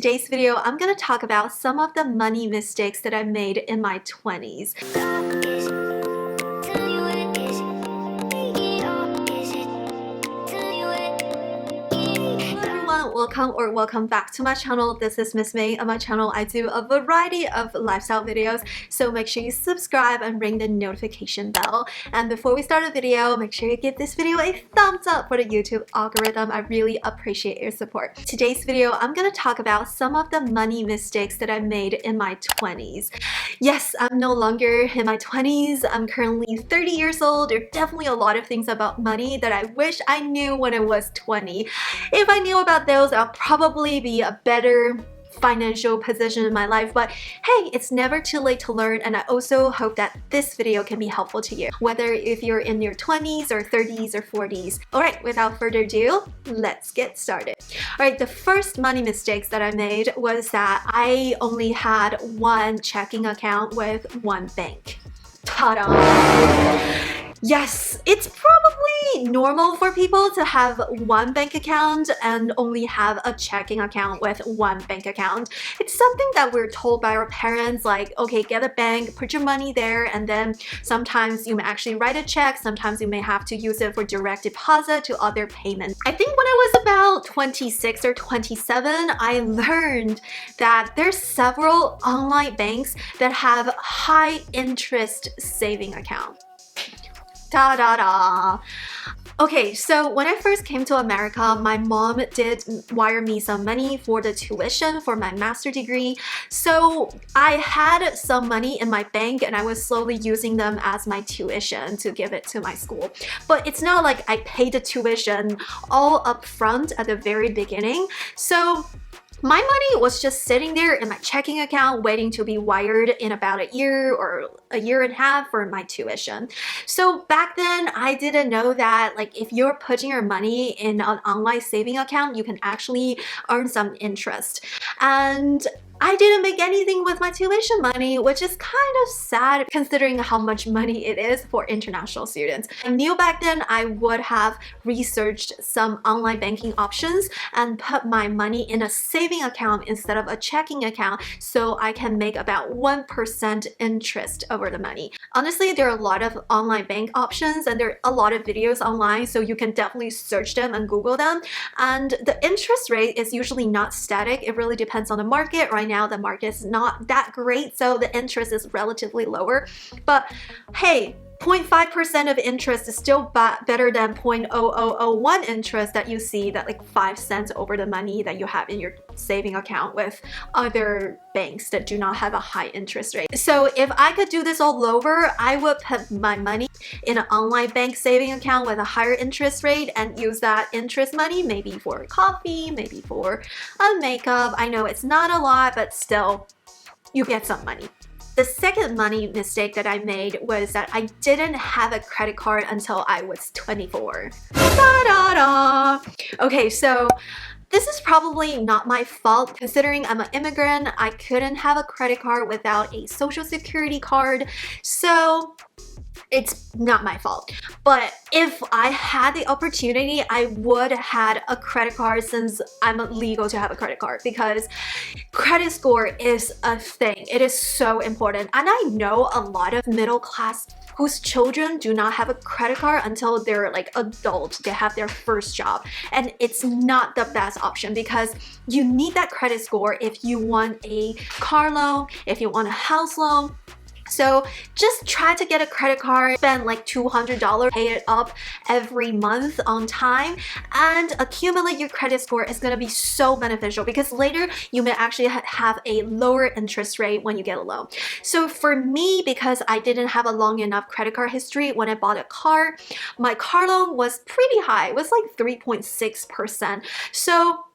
today's video, I'm going to talk about some of the money mistakes that I made in my 20s. Welcome back to my channel. This is Miss May. On my channel, I do a variety of lifestyle videos, so make sure you subscribe and ring the notification bell. And before we start the video, make sure you give this video a thumbs up for the YouTube algorithm. I really appreciate your support. Today's video, I'm going to talk about some of the money mistakes that I made in my 20s. Yes, I'm no longer in my 20s. I'm currently 30 years old. There are definitely a lot of things about money that I wish I knew when I was 20. If I knew about those, I'll probably be a better financial position in my life, but hey, it's never too late to learn, and I also hope that this video can be helpful to you, whether if you're in your 20s or 30s or 40s. Alright, without further ado, let's get started. Alright, the first money mistakes that I made was that I only had one checking account with one bank. Ta-da! Yes, it's probably normal for people to have one bank account and only have a checking account with one bank account. It's something that we're told by our parents, like, okay, get a bank, put your money there, and then sometimes you may actually write a check, sometimes you may have to use it for direct deposit to other payments. I think when I was about 26 or 27, I learned that there's several online banks that have high interest saving accounts. Da-da-da. Okay, so when I first came to America, my mom did wire me some money for the tuition for my master's degree. So I had some money in my bank and I was slowly using them as my tuition to give it to my school. But it's not like I paid the tuition all up front at the very beginning. So my money was just sitting there in my checking account waiting to be wired in about a year or a year and a half for my tuition. So back then, I didn't know that like if you're putting your money in an online saving account, you can actually earn some interest. And I didn't make anything with my tuition money, which is kind of sad considering how much money it is for international students. I knew back then I would have researched some online banking options and put my money in a saving account instead of a checking account so I can make about 1% interest over the money. Honestly, there are a lot of online bank options and there are a lot of videos online, so you can definitely search them and Google them. And the interest rate is usually not static. It really depends on the market. Right now the market is not that great, so the interest is relatively lower, but hey, 0.5% of interest is still better than 0.0001 interest that you see, that like 5 cents over the money that you have in your saving account with other banks that do not have a high interest rate. So if I could do this all over, I would put my money in an online bank saving account with a higher interest rate and use that interest money maybe for coffee, maybe for makeup. I know it's not a lot, but still, you get some money. The second money mistake that I made was that I didn't have a credit card until I was 24. Da-da-da! Okay, so this is probably not my fault considering I'm an immigrant. I couldn't have a credit card without a social security card, so it's not my fault. But if I had the opportunity, I would have had a credit card since I'm legal to have a credit card, because credit score is a thing. It is so important. And I know a lot of middle class whose children do not have a credit card until they're like adult, they have their first job. And it's not the best option because you need that credit score if you want a car loan, if you want a house loan. So just try to get a credit card, spend like $200, pay it up every month on time, and accumulate your credit score. Is going to be so beneficial because later you may actually have a lower interest rate when you get a loan. So for me, because I didn't have a long enough credit card history when I bought a car, my car loan was pretty high. It was like 3.6%. So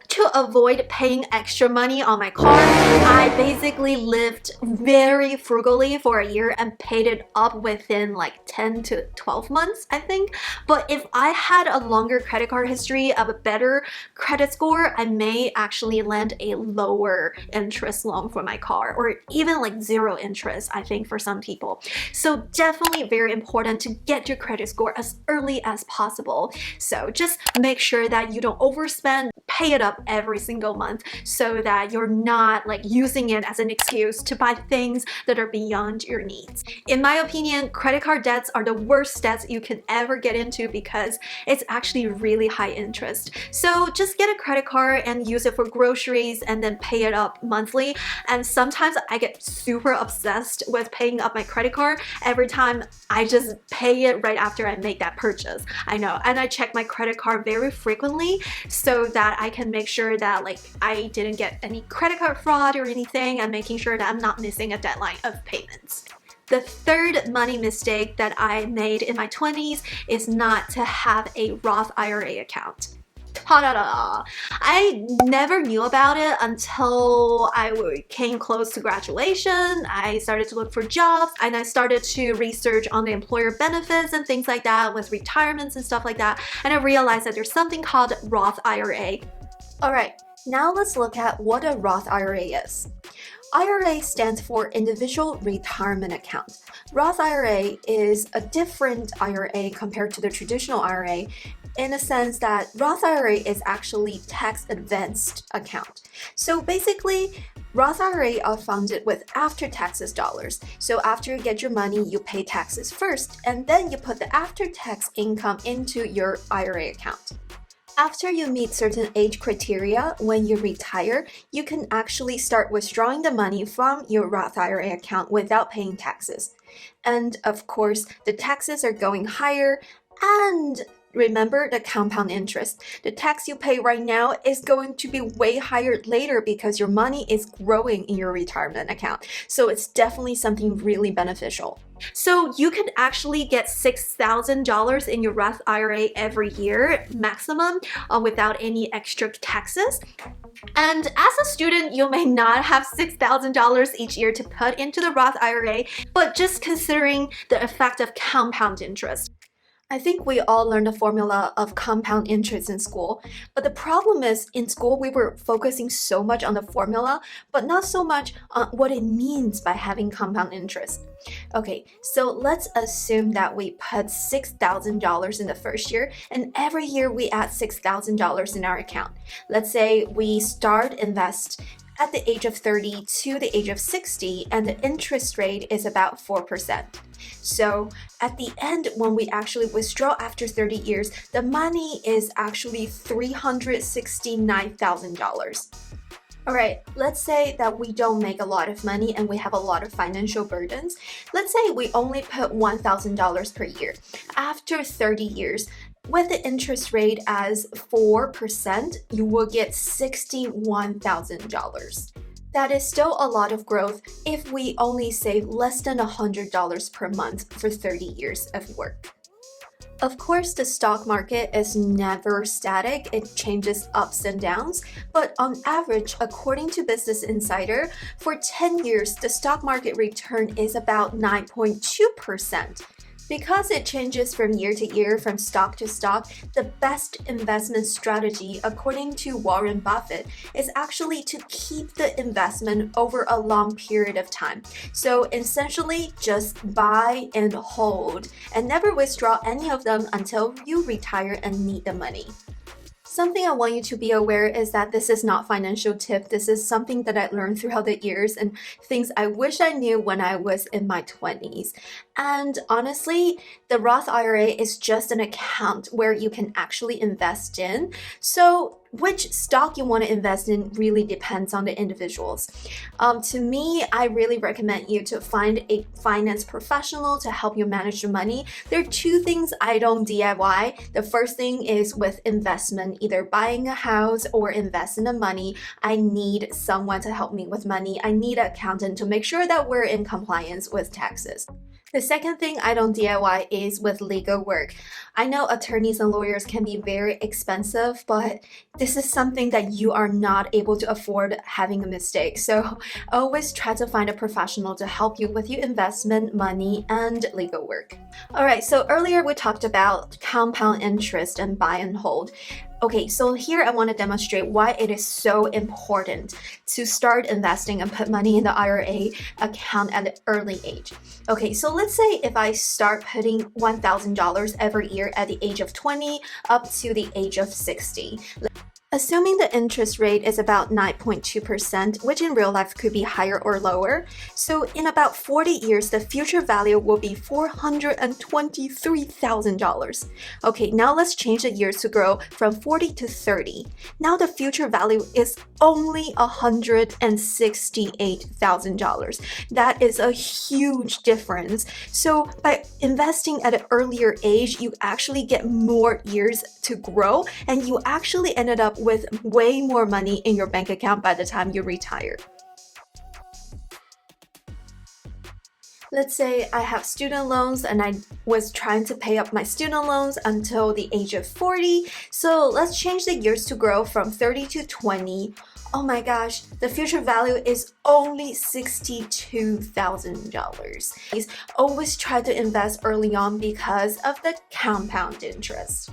to avoid paying extra money on my car, I basically lived very frugally for a year and paid it up within like 10 to 12 months, I think. But if I had a longer credit card history of a better credit score, I may actually land a lower interest loan for my car, or even like zero interest, I think, for some people. So definitely very important to get your credit score as early as possible. So just make sure that you don't overspend, pay it up every single month so that you're not like using it as an excuse to buy things that are beyond your needs. In my opinion, credit card debts are the worst debts you can ever get into because it's actually really high interest. So just get a credit card and use it for groceries and then pay it up monthly. And sometimes I get super obsessed with paying up my credit card every time I just pay it right after I make that purchase. I know, and I check my credit card very frequently so that I can make sure that like I didn't get any credit card fraud or anything, and making sure that I'm not missing a deadline of payments. The third money mistake that I made in my 20s is not to have a Roth IRA account. Ta-da-da! I never knew about it until I came close to graduation. I started to look for jobs and I started to research on the employer benefits and things like that with retirements and stuff like that. And I realized that there's something called Roth IRA. Alright, now let's look at what a Roth IRA is. IRA stands for Individual Retirement Account. Roth IRA is a different IRA compared to the traditional IRA in a sense that Roth IRA is actually tax-advanced account. So basically, Roth IRA are funded with after-taxes dollars. So after you get your money, you pay taxes first, and then you put the after-tax income into your IRA account. After you meet certain age criteria, when you retire, you can actually start withdrawing the money from your Roth IRA account without paying taxes. And of course, the taxes are going higher, and remember the compound interest. The tax you pay right now is going to be way higher later because your money is growing in your retirement account. So it's definitely something really beneficial. So you can actually get $6,000 in your Roth IRA every year maximum without any extra taxes. And as a student, you may not have $6,000 each year to put into the Roth IRA, but just considering the effect of compound interest. I think we all learned the formula of compound interest in school, but the problem is in school we were focusing so much on the formula, but not so much on what it means by having compound interest. Okay, so let's assume that we put $6,000 in the first year, and every year we add $6,000 in our account. Let's say we start invest at the age of 30 to the age of 60, and the interest rate is about 4%. So at the end, when we actually withdraw after 30 years, the money is actually $369,000. Alright, let's say that we don't make a lot of money and we have a lot of financial burdens. Let's say we only put $1,000 per year. After 30 years, with the interest rate as 4%, you will get $61,000. That is still a lot of growth if we only save less than $100 per month for 30 years of work. Of course, the stock market is never static, it changes ups and downs, but on average, according to Business Insider, for 10 years, the stock market return is about 9.2%. Because it changes from year to year, from stock to stock, the best investment strategy, according to Warren Buffett, is actually to keep the investment over a long period of time. So essentially, just buy and hold, and never withdraw any of them until you retire and need the money. Something I want you to be aware is that this is not financial tip. This is something that I learned throughout the years and things I wish I knew when I was in my 20s. And honestly, the Roth IRA is just an account where you can actually invest in. So which stock you want to invest in really depends on the individuals. To me, I really recommend you to find a finance professional to help you manage your money. There are two things I don't DIY. The first thing is with investment, either buying a house or invest in the money. I need someone to help me with money. I need an accountant to make sure that we're in compliance with taxes. The second thing I don't DIY is with legal work. I know attorneys and lawyers can be very expensive, but this is something that you are not able to afford having a mistake. So always try to find a professional to help you with your investment, money, and legal work. Alright, so earlier we talked about compound interest and buy and hold. Okay, so here I want to demonstrate why it is so important to start investing and put money in the IRA account at an early age. Okay, so let's say if I start putting $1,000 every year at the age of 20 up to the age of 60. Assuming the interest rate is about 9.2%, which in real life could be higher or lower, so in about 40 years, the future value will be $423,000. Okay, now let's change the years to grow from 40 to 30. Now the future value is only $168,000. That is a huge difference. So by investing at an earlier age, you actually get more years to grow, and you actually ended up with way more money in your bank account by the time you retire. Let's say I have student loans and I was trying to pay up my student loans until the age of 40. So let's change the years to grow from 30 to 20. Oh my gosh, the future value is only $62,000. Please always try to invest early on because of the compound interest.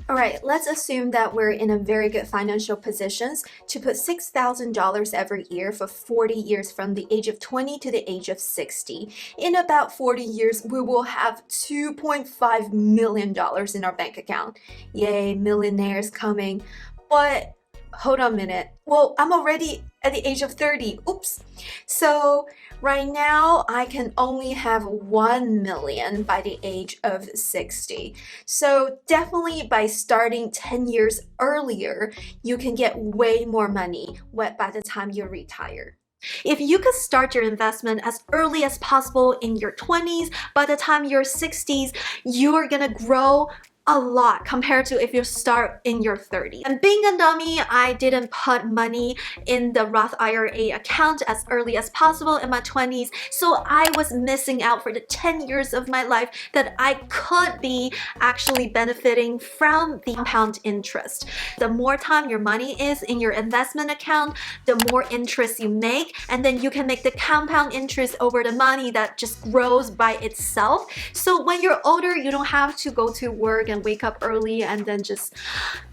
Alright, let's assume that we're in a very good financial positions to put $6,000 every year for 40 years from the age of 20 to the age of 60. In about 40 years, we will have $2.5 million in our bank account. Yay, millionaires coming. But hold on a minute. Well, I'm already at the age of 30. Oops. So right now, I can only have 1 million by the age of 60. So definitely by starting 10 years earlier, you can get way more money by the time you retire. If you could start your investment as early as possible in your 20s, by the time you're 60s, you're gonna grow a lot compared to if you start in your 30s. And being a dummy, I didn't put money in the Roth IRA account as early as possible in my 20s, so I was missing out for the 10 years of my life that I could be actually benefiting from the compound interest. The more time your money is in your investment account, the more interest you make, and then you can make the compound interest over the money that just grows by itself. So when you're older, you don't have to go to work and wake up early and then just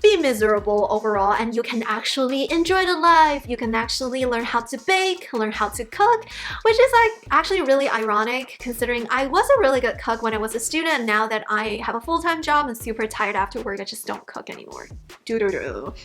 be miserable overall, and you can actually enjoy the life. You can actually learn how to bake, learn how to cook, which is like actually really ironic considering I was a really good cook when I was a student, and now that I have a full-time job and super tired after work, I just don't cook anymore. Doo-doo-doo.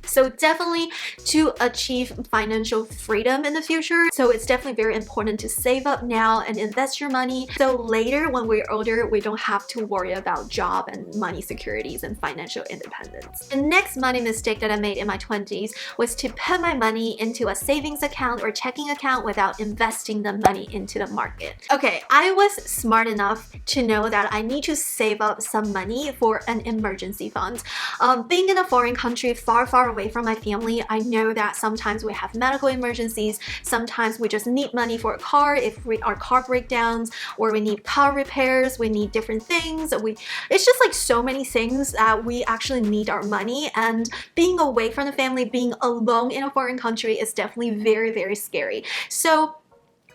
So definitely to achieve financial freedom in the future, so it's definitely very important to save up now and invest your money, so later when we're older, we don't have to worry about job and money securities and financial independence. The next money mistake that I made in my 20s was to put my money into a savings account or checking account without investing the money into the market. Okay, I was smart enough to know that I need to save up some money for an emergency fund. Being in a foreign country far away from my family, I know that sometimes we have medical emergencies, sometimes we just need money for a car if our car breakdowns, or we need car repairs, we need different things. It's just like so many things that we actually need our money, and being away from the family, being alone in a foreign country is definitely very scary. So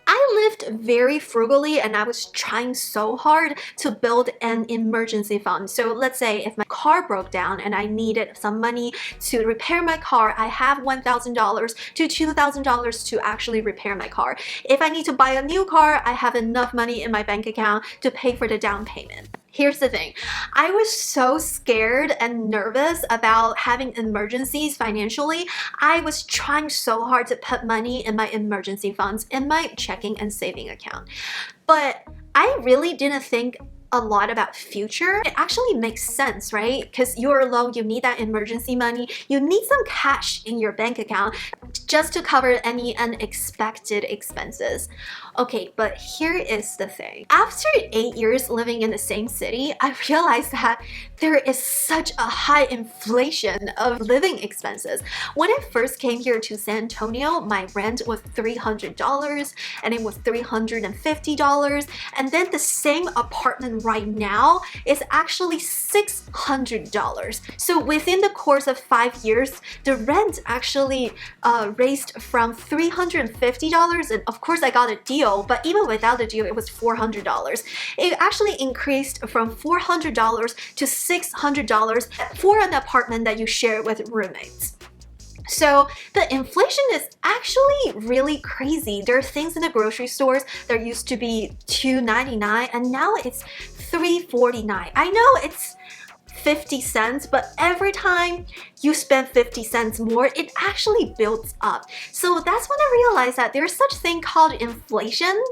I lived very frugally, and I was trying so hard to build an emergency fund. So let's say if my car broke down and I needed some money to repair my car, I have $1,000 to $2,000 to actually repair my car. If I need to buy a new car, I have enough money in my bank account to pay for the down payment. Here's the thing, I was so scared and nervous about having emergencies financially. I was trying so hard to put money in my emergency funds in my checking and saving account. But I really didn't think a lot about future. It actually makes sense, right? Because you're alone, you need that emergency money, you need some cash in your bank account just to cover any unexpected expenses. Okay, but here is the thing. After 8 years living in the same city, I realized that there is such a high inflation of living expenses. When I first came here to San Antonio, my rent was $300 and it was $350, and then the same apartment right now is actually $600. So within the course of 5 years, the rent actually raised from $350, and of course I got a deal, but even without the deal, it was $400. It actually increased from $400 to $600 for an apartment that you share with roommates. So the inflation is actually really crazy. There are things in the grocery stores that used to be $2.99 and now it's $3.49. I know it's 50 cents, but every time you spend 50 cents more, it actually builds up. So that's when I realized that there's such thing called inflation.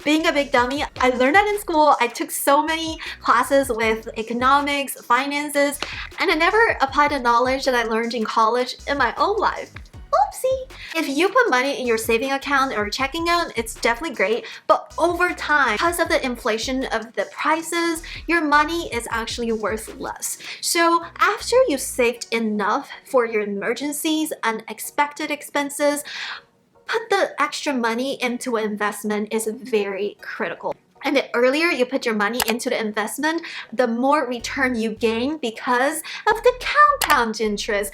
Being a big dummy, I learned that in school. I took so many classes with economics, finances, and I never applied the knowledge that I learned in college in my own life. Oopsie! If you put money in your saving account or checking account, it's definitely great, but over time, because of the inflation of the prices, your money is actually worth less. So after you saved enough for your emergencies and unexpected expenses, put the extra money into an investment is very critical. And the earlier you put your money into the investment, the more return you gain because of the compound interest.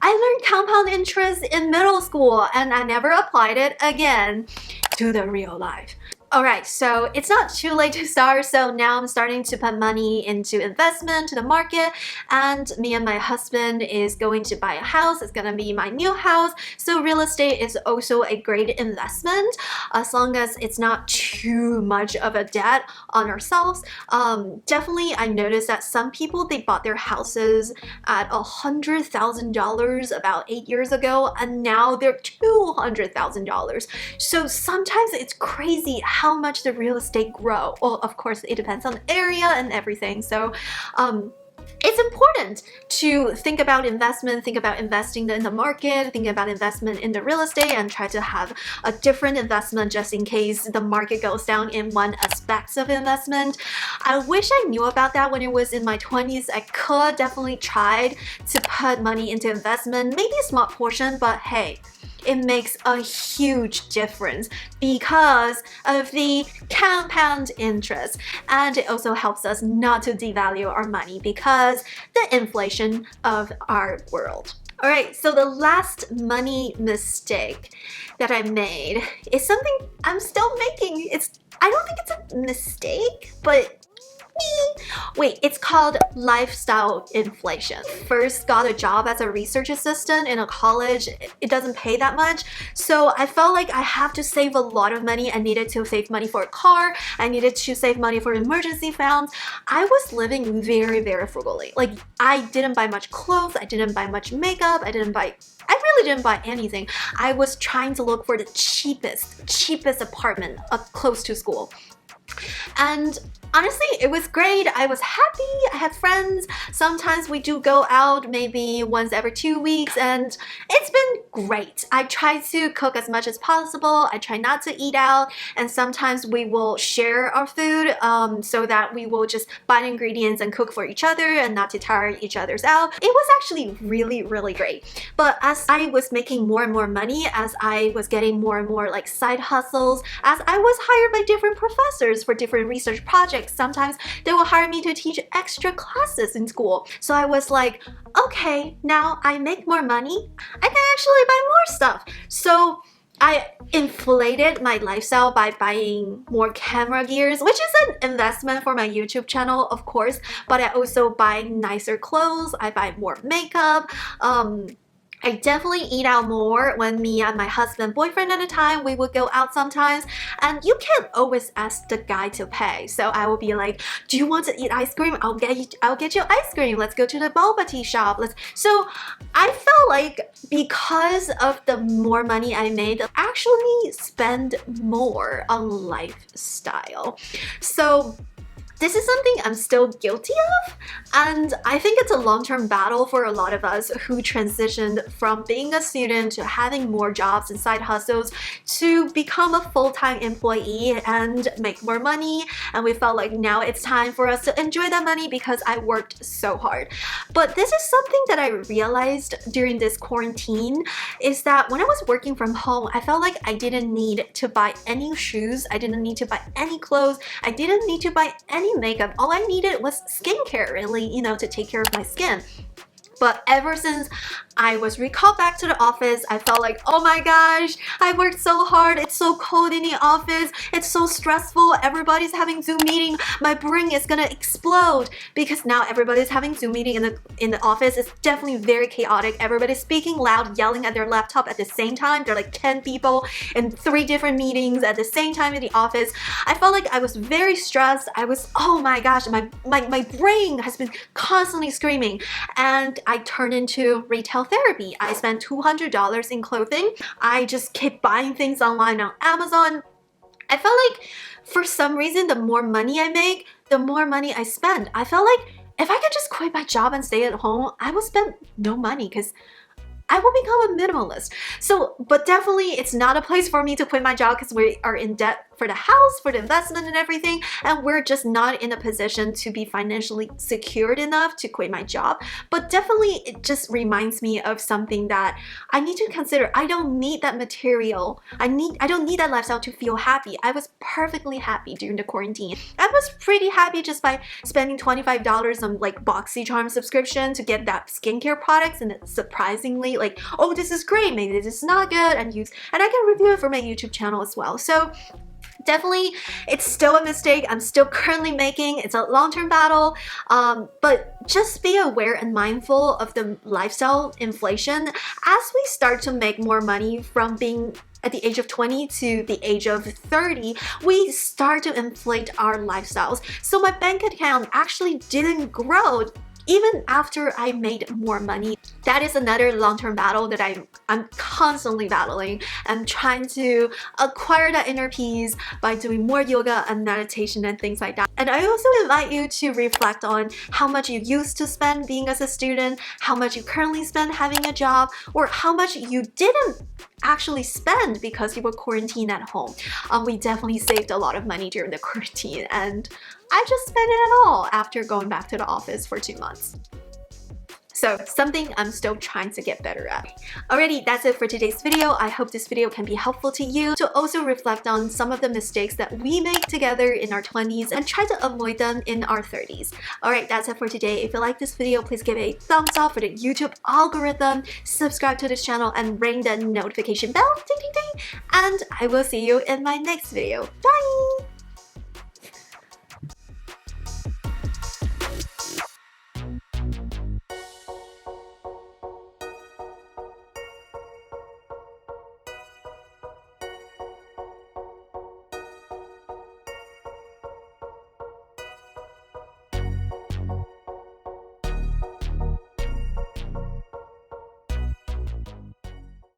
I learned compound interest in middle school and I never applied it again to the real life. Alright, so it's not too late to start, so now I'm starting to put money into investment, to the market, and me and my husband is going to buy a house. It's gonna be my new house, so real estate is also a great investment as long as it's not too much of a debt on ourselves. Definitely, I noticed that some people, they bought their houses at $100,000 about 8 years ago, and now they're $200,000. So sometimes it's crazy how much the real estate grow. Well, of course, it depends on the area and everything. So it's important to think about investment, think about investing in the market, think about investment in the real estate, and try to have a different investment just in case the market goes down in one aspect of investment. I wish I knew about that when I was in my 20s. I could definitely tried to put money into investment, maybe a small portion, but hey, it makes a huge difference because of the compound interest, and it also helps us not to devalue our money because the inflation of our world. Alright, so the last money mistake that I made is something I'm still making. I don't think it's a mistake, but wait, it's called lifestyle inflation. First got a job as a research assistant in a college. It doesn't pay that much. So I felt like I have to save a lot of money. I needed to save money for a car. I needed to save money for emergency funds. I was living very, very frugally. Like, I didn't buy much clothes. I didn't buy much makeup. I really didn't buy anything. I was trying to look for the cheapest apartment close to school. And honestly, it was great. I was happy. I had friends. Sometimes we do go out maybe once every 2 weeks, and it's been great. I try to cook as much as possible. I try not to eat out, and sometimes we will share our food so that we will just buy the ingredients and cook for each other and not to tire each other's out. It was actually really, really great. But as I was making more and more money, as I was getting more and more like side hustles, as I was hired by different professors for different research projects, sometimes they will hire me to teach extra classes in school. So I was like, okay, now I make more money, I can actually buy more stuff. So I inflated my lifestyle by buying more camera gears, which is an investment for my YouTube channel, of course, but I also buy nicer clothes, I buy more makeup, I definitely eat out more. When me and my boyfriend at the time, we would go out sometimes, and you can't always ask the guy to pay. So I will be like, do you want to eat ice cream? I'll get you ice cream. Let's go to the boba tea shop. So I felt like because of the more money I made, I actually spend more on lifestyle. So this is something I'm still guilty of, and I think it's a long-term battle for a lot of us who transitioned from being a student to having more jobs and side hustles to become a full-time employee and make more money, and we felt like now it's time for us to enjoy that money because I worked so hard. But this is something that I realized during this quarantine is that when I was working from home, I felt like I didn't need to buy any shoes, I didn't need to buy any clothes, I didn't need to buy any makeup. All I needed was skincare, really, to take care of my skin. But ever since I was recalled back to the office, I felt like, oh my gosh, I worked so hard. It's so cold in the office. It's so stressful. Everybody's having Zoom meeting. My brain is gonna explode because now everybody's having Zoom meeting in the office. It's definitely very chaotic. Everybody's speaking loud, yelling at their laptop at the same time. There are like 10 people in 3 different meetings at the same time in the office. I felt like I was very stressed. I was, oh my gosh, my brain has been constantly screaming. And I turned into retail therapy. I spent $200 in clothing. I just kept buying things online on Amazon. I felt like for some reason, the more money I make, the more money I spend. I felt like if I could just quit my job and stay at home, I would spend no money because I will become a minimalist. So, but definitely it's not a place for me to quit my job because we are in debt for the house, for the investment and everything, and we're just not in a position to be financially secured enough to quit my job. But definitely it just reminds me of something that I need to consider. I don't need that material. I don't need that lifestyle to feel happy. I was perfectly happy during the quarantine. I was pretty happy just by spending $25 on like BoxyCharm subscription to get that skincare products, and it's surprisingly like, oh, this is great, maybe this is not good, and I can review it for my YouTube channel as well. So definitely, it's still a mistake I'm still currently making. It's a long-term battle, but just be aware and mindful of the lifestyle inflation as we start to make more money from being at the age of 20 to the age of 30, we start to inflate our lifestyles. So my bank account actually didn't grow even after I made more money. That is another long-term battle that I'm constantly battling. I'm trying to acquire that inner peace by doing more yoga and meditation and things like that. And I also invite you to reflect on how much you used to spend being as a student, how much you currently spend having a job, or how much you didn't actually spend because you were quarantined at home. We definitely saved a lot of money during the quarantine, and I just spent it all after going back to the office for 2 months. So something I'm still trying to get better at. Alrighty, that's it for today's video. I hope this video can be helpful to you to also reflect on some of the mistakes that we make together in our 20s and try to avoid them in our 30s. Alright, that's it for today. If you like this video, please give it a thumbs up for the YouTube algorithm, subscribe to this channel, and ring the notification bell, ding ding ding, and I will see you in my next video. Bye!